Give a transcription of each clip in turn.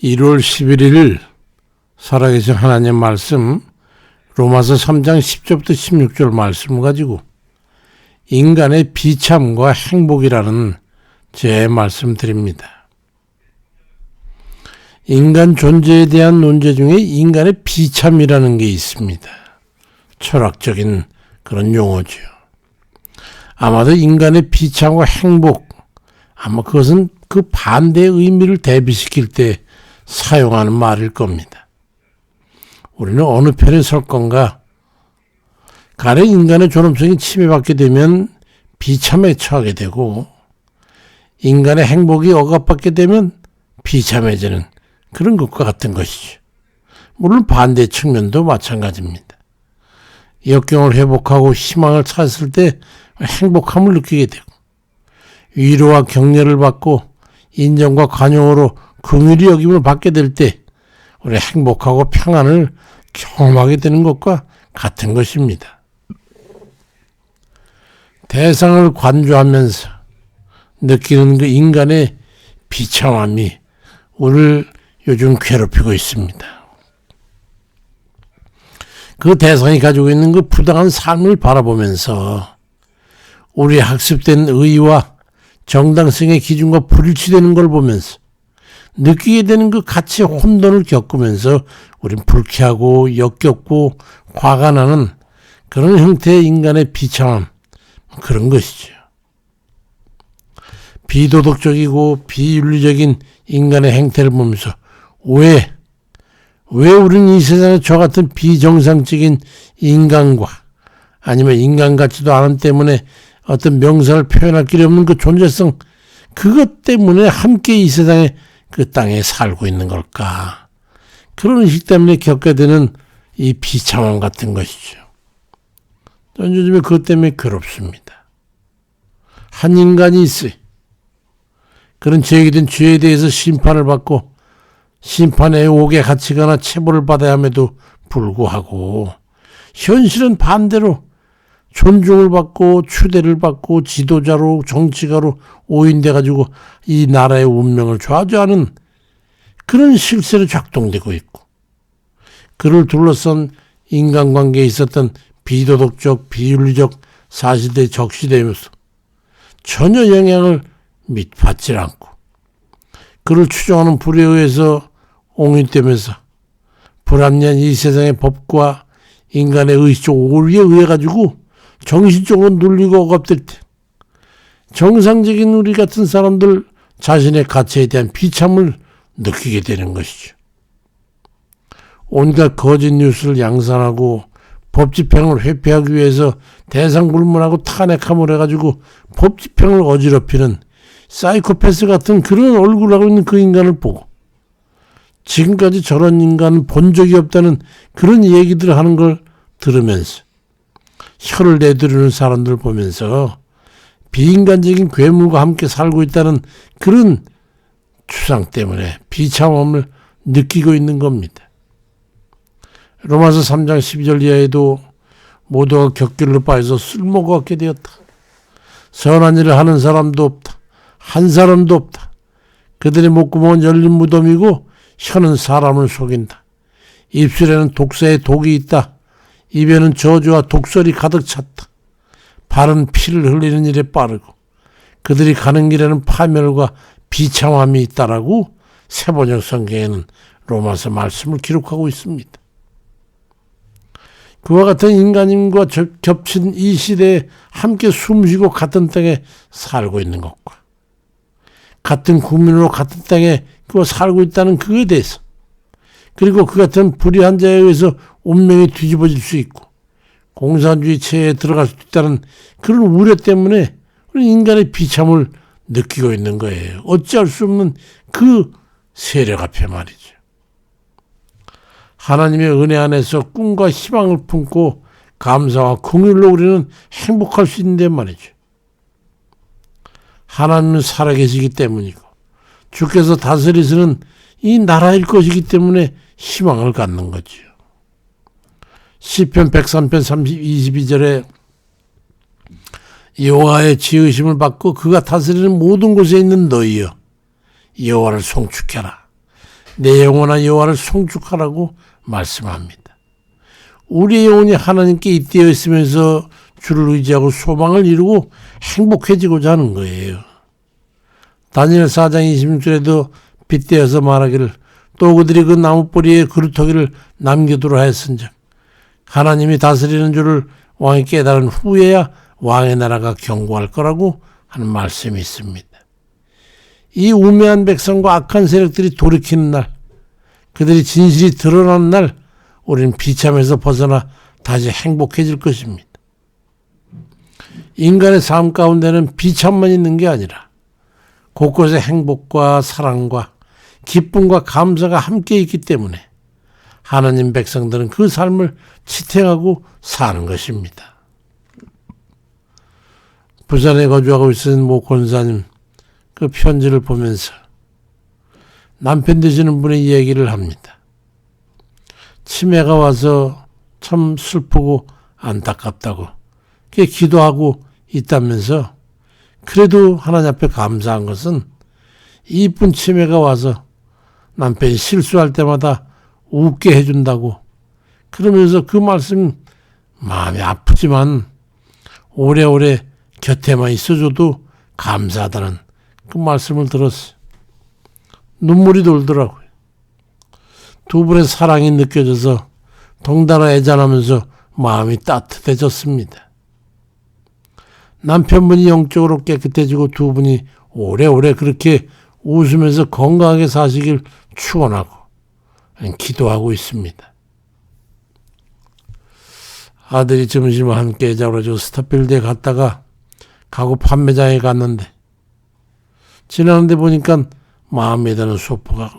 1월 11일 살아계신 하나님 말씀 로마서 3장 10절부터 16절 말씀을 가지고 인간의 비참과 행복이라는 제 말씀 드립니다. 인간 존재에 대한 논제 중에 인간의 비참이라는 게 있습니다. 철학적인 그런 용어죠. 아마도 인간의 비참과 행복, 아마 그것은 그 반대의 의미를 대비시킬 때 사용하는 말일 겁니다. 우리는 어느 편에 설 건가? 가령 인간의 존엄성이 침해받게 되면 비참에 처하게 되고 인간의 행복이 억압받게 되면 비참해지는 그런 것과 같은 것이죠. 물론 반대 측면도 마찬가지입니다. 역경을 회복하고 희망을 찾았을 때 행복함을 느끼게 되고 위로와 격려를 받고 인정과 관용으로 긍휼히 여김을 받게 될 때 우리 행복하고 평안을 경험하게 되는 것과 같은 것입니다. 대상을 관조하면서 느끼는 그 인간의 비참함이 우리를 요즘 괴롭히고 있습니다. 그 대상이 가지고 있는 그 부당한 삶을 바라보면서 우리 학습된 의의와 정당성의 기준과 불일치되는 걸 보면서 느끼게 되는 그 가치의 혼돈을 겪으면서 우린 불쾌하고 역겹고 화가 나는 그런 형태의 인간의 비참함, 그런 것이죠. 비도덕적이고 비윤리적인 인간의 행태를 보면서 왜 우리는 이 세상에 저 같은 비정상적인 인간과 아니면 인간 같지도 않은 때문에 어떤 명사를 표현할 길이 없는 그 존재성, 그것 때문에 함께 이 세상에 그 땅에 살고 있는 걸까? 그런 의식 때문에 겪게 되는 이 비참함 같은 것이죠. 저는 요즘에 그것 때문에 괴롭습니다. 한 인간이 있어요. 그런 제기된 죄에 대해서 심판을 받고 심판의 옥에 갇히거나 체벌을 받아야 함에도 불구하고 현실은 반대로 존중을 받고 추대를 받고 지도자로 정치가로 오인돼 가지고 이 나라의 운명을 좌우하는 그런 실세로 작동되고 있고 그를 둘러싼 인간관계에 있었던 비도덕적 비윤리적 사실들이 적시되면서 전혀 영향을 받지 않고 그를 추종하는 불에 의해서 옹인되면서 불합리한 이 세상의 법과 인간의 의식적 오류에 의해 가지고 정신적으로 눌리고 억압될 때 정상적인 우리 같은 사람들 자신의 가치에 대한 비참을 느끼게 되는 것이죠. 온갖 거짓 뉴스를 양산하고 법 집행을 회피하기 위해서 대상불문하고 탄핵함을 해가지고 법 집행을 어지럽히는 사이코패스 같은 그런 얼굴을 하고 있는 그 인간을 보고 지금까지 저런 인간은 본 적이 없다는 그런 얘기들을 하는 걸 들으면서 혀를 내두르는 사람들을 보면서 비인간적인 괴물과 함께 살고 있다는 그런 추상 때문에 비참함을 느끼고 있는 겁니다. 로마서 3장 12절 이하에도 모두가 격결로 빠져서 쓸모가 없게 되었다. 선한 일을 하는 사람도 없다. 한 사람도 없다. 그들의 목구멍은 열린 무덤이고 혀는 사람을 속인다. 입술에는 독사의 독이 있다. 입에는 저주와 독설이 가득 찼다. 발은 피를 흘리는 일에 빠르고 그들이 가는 길에는 파멸과 비참함이 있다라고 세번역 성경에는 로마서 말씀을 기록하고 있습니다. 그와 같은 인간임과 겹친 이 시대에 함께 숨쉬고 같은 땅에 살고 있는 것과 같은 국민으로 같은 땅에 그와 살고 있다는 그에 대해서 그리고 그 같은 불의한 자에 의해서 운명이 뒤집어질 수 있고 공산주의 체제에 들어갈 수 있다는 그런 우려 때문에 우리 인간의 비참을 느끼고 있는 거예요. 어찌할 수 없는 그 세력 앞에 말이죠. 하나님의 은혜 안에서 꿈과 희망을 품고 감사와 긍휼로 우리는 행복할 수 있는데 말이죠. 하나님은 살아계시기 때문이고 주께서 다스리시는 이 나라일 것이기 때문에 희망을 갖는 거죠. 시편 103편 22절에 여호와의 지으심을 받고 그가 다스리는 모든 곳에 있는 너희여 여호와를 송축해라. 내 영혼아 여호와를 송축하라고 말씀합니다. 우리의 영혼이 하나님께 잇대어 있으면서 주를 의지하고 소망을 이루고 행복해지고자 하는 거예요. 다니엘 4장 26절에도 빗대어서 말하기를 또 그들이 그 나무뿌리에 그루터기를 남겨두라 했은즉 하나님이 다스리는 줄을 왕이 깨달은 후에야 왕의 나라가 견고할 거라고 하는 말씀이 있습니다. 이 우매한 백성과 악한 세력들이 돌이키는 날, 그들이 진실이 드러나는 날 우리는 비참에서 벗어나 다시 행복해질 것입니다. 인간의 삶 가운데는 비참만 있는 게 아니라 곳곳에 행복과 사랑과 기쁨과 감사가 함께 있기 때문에 하나님 백성들은 그 삶을 지탱하고 사는 것입니다. 부산에 거주하고 있는 모 권사님 그 편지를 보면서 남편 되시는 분의 이야기를 합니다. 치매가 와서 참 슬프고 안타깝다고 기도하고 있다면서 그래도 하나님 앞에 감사한 것은 이쁜 치매가 와서 남편이 실수할 때마다 웃게 해준다고 그러면서 그 말씀 마음이 아프지만 오래오래 곁에만 있어줘도 감사하다는 그 말씀을 들었어요. 눈물이 돌더라고요. 두 분의 사랑이 느껴져서 덩달아 애잔하면서 마음이 따뜻해졌습니다. 남편분이 영적으로 깨끗해지고 두 분이 오래오래 그렇게 웃으면서 건강하게 사시길 축원하고 기도하고 있습니다. 아들이 점심을 함께 자고 스타필드에 갔다가 가구 판매장에 갔는데 지나는데 보니까 마음에 드는 소파가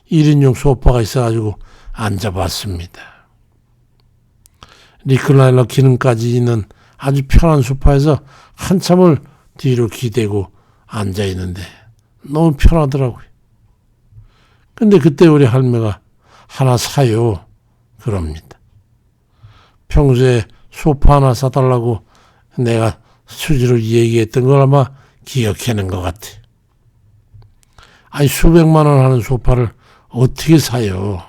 1인용 소파가 있어가지고 앉아봤습니다. 리클라이너 기능까지 있는 아주 편한 소파에서 한참을 뒤로 기대고 앉아있는데 너무 편하더라고요. 근데 그때 우리 할매가 하나 사요 그럽니다. 평소에 소파 하나 사달라고 내가 수지로 얘기했던 걸 아마 기억하는 것 같아. 아니 수백만 원 하는 소파를 어떻게 사요?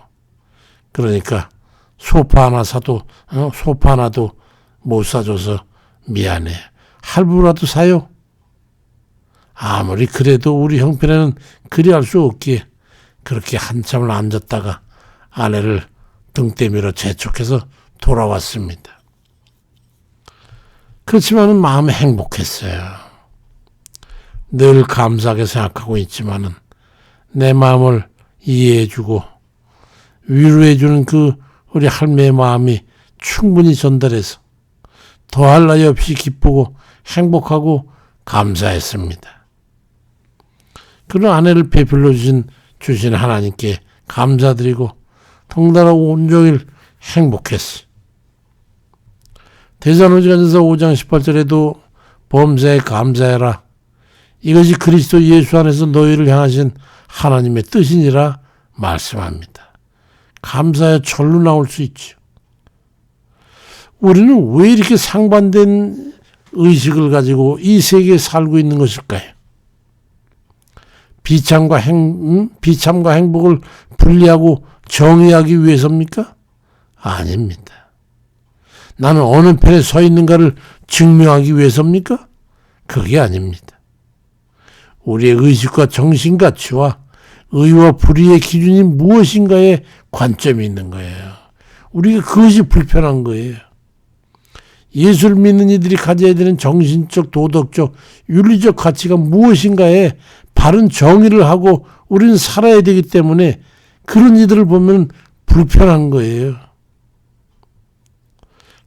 그러니까 소파 하나 사도 소파 하나도 못 사줘서 미안해. 할부라도 사요. 아무리 그래도 우리 형편에는 그리 할 수 없기에 그렇게 한참을 앉았다가 아내를 등대미로 재촉해서 돌아왔습니다. 그렇지만은 마음이 행복했어요. 늘 감사하게 생각하고 있지만은 내 마음을 이해해주고 위로해주는 그 우리 할매의 마음이 충분히 전달해서 더할 나위 없이 기쁘고 행복하고 감사했습니다. 그런 아내를 베풀어 주신 하나님께 감사드리고 덩달아 온종일 행복했어요. 데살로니가전서 5장 18절에도 범사에 감사해라. 이것이 그리스도 예수 안에서 너희를 향하신 하나님의 뜻이니라 말씀합니다. 감사해 절로 나올 수 있죠. 우리는 왜 이렇게 상반된 의식을 가지고 이 세계에 살고 있는 것일까요? 비참과 행복을 분리하고 정의하기 위해서입니까? 아닙니다. 나는 어느 편에 서 있는가를 증명하기 위해서입니까? 그게 아닙니다. 우리의 의식과 정신가치와 의와 불의의 기준이 무엇인가에 관점이 있는 거예요. 우리가 그것이 불편한 거예요. 예수를 믿는 이들이 가져야 되는 정신적, 도덕적, 윤리적 가치가 무엇인가에 바른 정의를 하고 우리는 살아야 되기 때문에 그런 이들을 보면 불편한 거예요.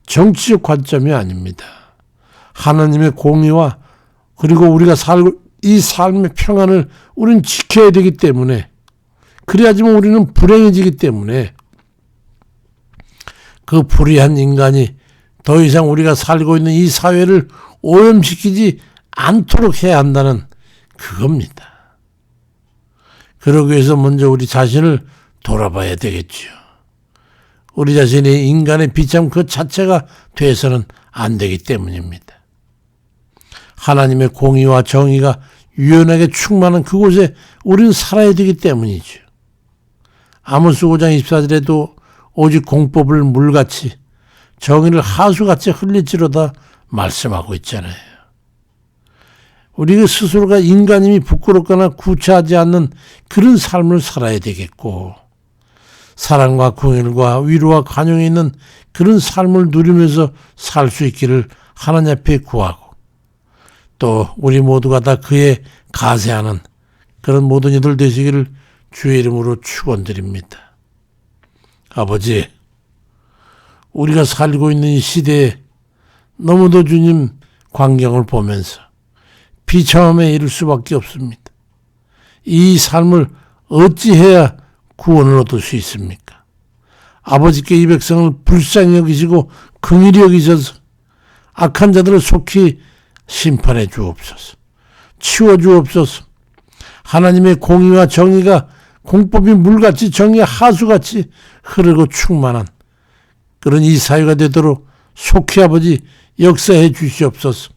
정치적 관점이 아닙니다. 하나님의 공의와 그리고 우리가 살고 이 삶의 평안을 우리는 지켜야 되기 때문에 그래야지만 우리는 불행해지기 때문에 그 불의한 인간이 더 이상 우리가 살고 있는 이 사회를 오염시키지 않도록 해야 한다는 그겁니다. 그러기 위해서 먼저 우리 자신을 돌아봐야 되겠죠. 우리 자신이 인간의 비참 그 자체가 돼서는 안 되기 때문입니다. 하나님의 공의와 정의가 유연하게 충만한 그곳에 우리는 살아야 되기 때문이죠. 아모스 5장 24절에도 오직 공법을 물같이 정의를 하수같이 흘릴지로다 말씀하고 있잖아요. 우리 스스로가 인간임이 부끄럽거나 구차하지 않는 그런 삶을 살아야 되겠고, 사랑과 긍휼과 위로와 관용이 있는 그런 삶을 누리면서 살 수 있기를 하나님 앞에 구하고, 또 우리 모두가 다 그에 가세하는 그런 모든 이들 되시기를 주의 이름으로 축원드립니다. 아버지, 우리가 살고 있는 이 시대에 너무도 주님 광경을 보면서 비참함에 이를 수밖에 없습니다. 이 삶을 어찌해야 구원을 얻을 수 있습니까? 아버지께 이 백성을 불쌍히 여기시고 긍휼히 여기셔서 악한 자들을 속히 심판해 주옵소서. 치워 주옵소서. 하나님의 공의와 정의가 공법이 물같이 정의의 하수같이 흐르고 충만한 그런 이 사회가 되도록 속히 아버지 역사해 주시옵소서.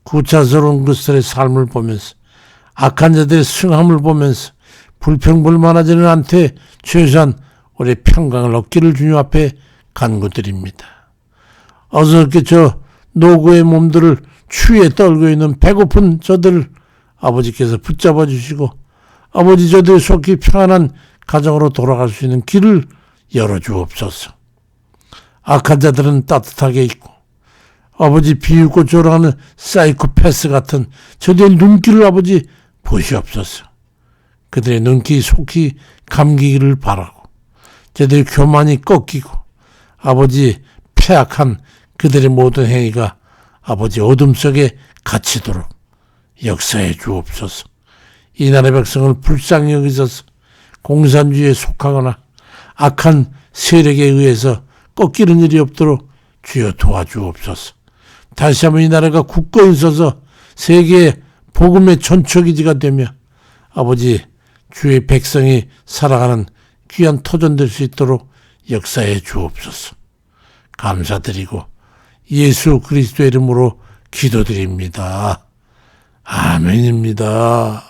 구차스러운 그들의 삶을 보면서 악한 자들의 승함을 보면서 불평불만하지는 않되 최소한 우리 평강을 얻기를 주님 앞에 간구드립니다. 어서 이렇게 저 노고의 몸들을 추위에 떨고 있는 배고픈 저들을 아버지께서 붙잡아 주시고 아버지 저들이 속히 평안한 가정으로 돌아갈 수 있는 길을 열어주옵소서. 악한 자들은 따뜻하게 있고 아버지 비웃고 조롱하는 사이코패스 같은 저들의 눈길을 아버지 보시옵소서. 그들의 눈길이 속히 감기기를 바라고 저들의 교만이 꺾이고 아버지 패악한 그들의 모든 행위가 아버지 어둠 속에 갇히도록 역사해 주옵소서. 이 나라의 백성을 불쌍히 여기셔서 공산주의에 속하거나 악한 세력에 의해서 꺾이는 일이 없도록 주여 도와주옵소서. 다시 한번 이 나라가 굳건히 서서 세계의 복음의 전초기지가 되며 아버지 주의 백성이 살아가는 귀한 터전 될 수 있도록 역사해 주옵소서. 감사드리고 예수 그리스도의 이름으로 기도드립니다. 아멘입니다.